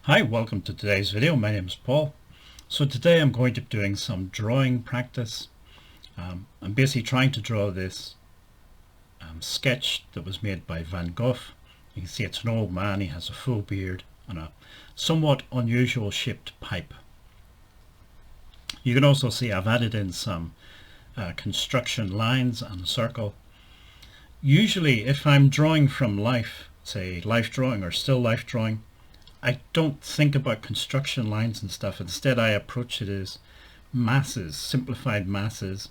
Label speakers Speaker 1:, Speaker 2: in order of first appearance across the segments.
Speaker 1: Hi, welcome to today's video. My name is Paul. So today I'm going to be doing some drawing practice. I'm basically trying to draw this sketch that was made by Van Gogh. You can see it's an old man, he has a full beard and a somewhat unusual shaped pipe. You can also see I've added in some construction lines and a circle. Usually if I'm drawing from life, say life drawing or still life drawing, I don't think about construction lines and stuff. Instead, I approach it as masses, simplified masses,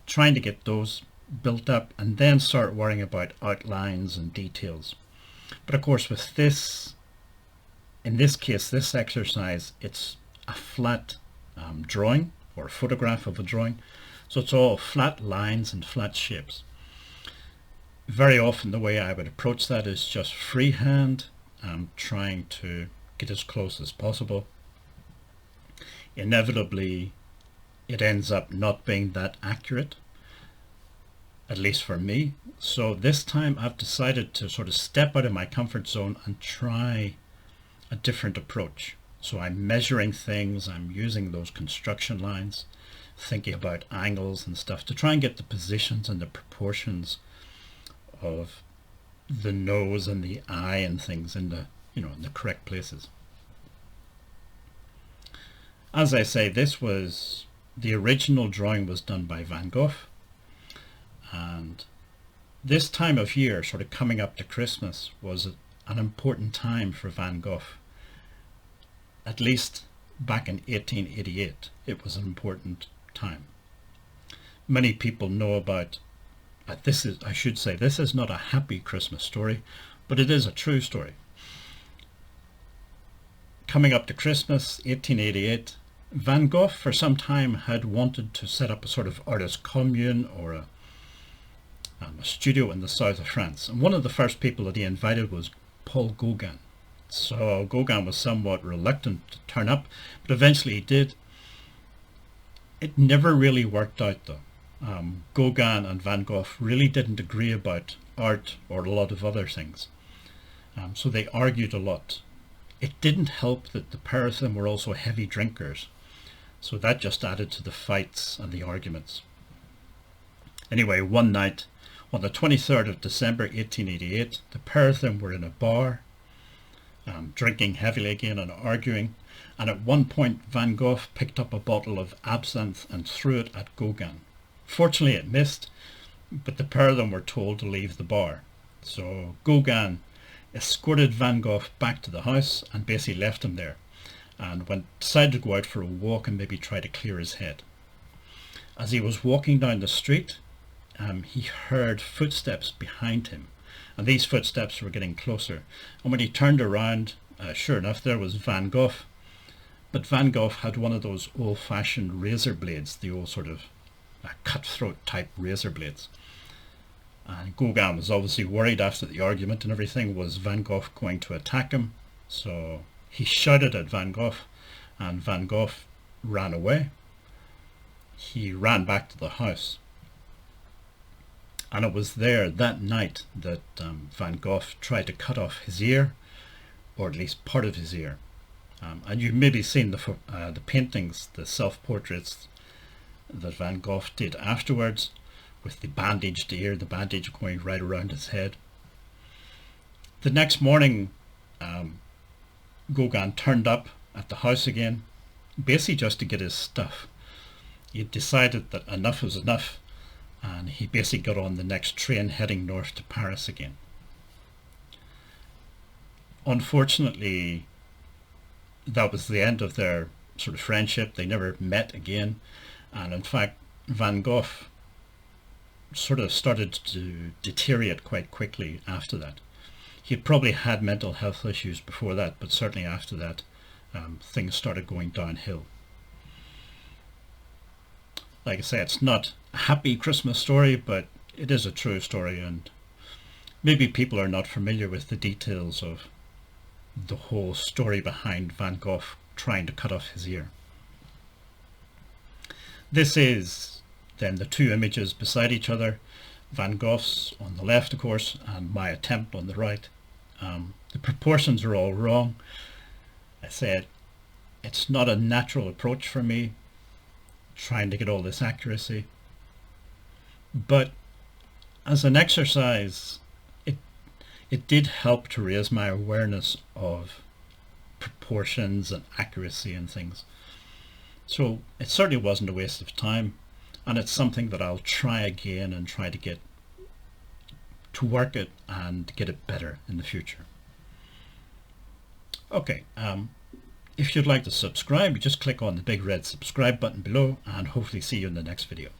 Speaker 1: trying to get those built up and then start worrying about outlines and details. But of course, with this, in this case, this exercise, it's a flat drawing or a photograph of a drawing. So it's all flat lines and flat shapes. Very often the way I would approach that is just freehand. I'm trying to get as close as possible. Inevitably, it ends up not being that accurate, at least for me. So this time I've decided to sort of step out of my comfort zone and try a different approach. So I'm measuring things, I'm using those construction lines, thinking about angles and stuff to try and get the positions and the proportions of the nose and the eye and things in the in the correct places. As I say, the original drawing was done by Van Gogh, and this time of year, sort of coming up to Christmas, was an important time for Van Gogh. At least back in 1888 it was an important time. Many people know about this is not a happy Christmas story, but it is a true story. Coming up to Christmas, 1888, Van Gogh for some time had wanted to set up a sort of artist commune or a studio in the south of France. And one of the first people that he invited was Paul Gauguin. So Gauguin was somewhat reluctant to turn up, but eventually he did. It never really worked out though. Gauguin and Van Gogh really didn't agree about art or a lot of other things. So they argued a lot. It didn't help that the pair of them were also heavy drinkers. So that just added to the fights and the arguments. Anyway, one night on the 23rd of December 1888, the pair of them were in a bar, drinking heavily again and arguing. And at one point, Van Gogh picked up a bottle of absinthe and threw it at Gauguin. Fortunately, it missed, but the pair of them were told to leave the bar. So Gauguin escorted Van Gogh back to the house and basically left him there, and decided to go out for a walk and maybe try to clear his head. As he was walking down the street, he heard footsteps behind him, and these footsteps were getting closer. And when he turned around, sure enough, there was Van Gogh. But Van Gogh had one of those old-fashioned razor blades, the old sort of cutthroat type razor blades. And Gauguin was obviously worried after the argument and everything. Was Van Gogh going to attack him? So he shouted at Van Gogh, and Van Gogh ran away. He ran back to the house. And it was there that night that Van Gogh tried to cut off his ear, or at least part of his ear. And you've maybe seen the paintings, the self-portraits that Van Gogh did afterwards, with the bandaged ear, the bandage going right around his head. The next morning, Gauguin turned up at the house again, basically just to get his stuff. He had decided that enough was enough, and he basically got on the next train heading north to Paris again. Unfortunately, that was the end of their sort of friendship. They never met again, and in fact, Van Gogh sort of started to deteriorate quite quickly after that. He had probably had mental health issues before that, but certainly after that, things started going downhill. Like I say, it's not a happy Christmas story, but it is a true story, and maybe people are not familiar with the details of the whole story behind Van Gogh trying to cut off his ear. This is then the two images beside each other, Van Gogh's on the left, of course, and my attempt on the right. The proportions are all wrong. I said it's not a natural approach for me, trying to get all this accuracy. But as an exercise, it did help to raise my awareness of proportions and accuracy and things. So it certainly wasn't a waste of time, and it's something that I'll try again and try to get to work it and get it better in the future. Okay, if you'd like to subscribe, you just click on the big red subscribe button below, and hopefully see you in the next video.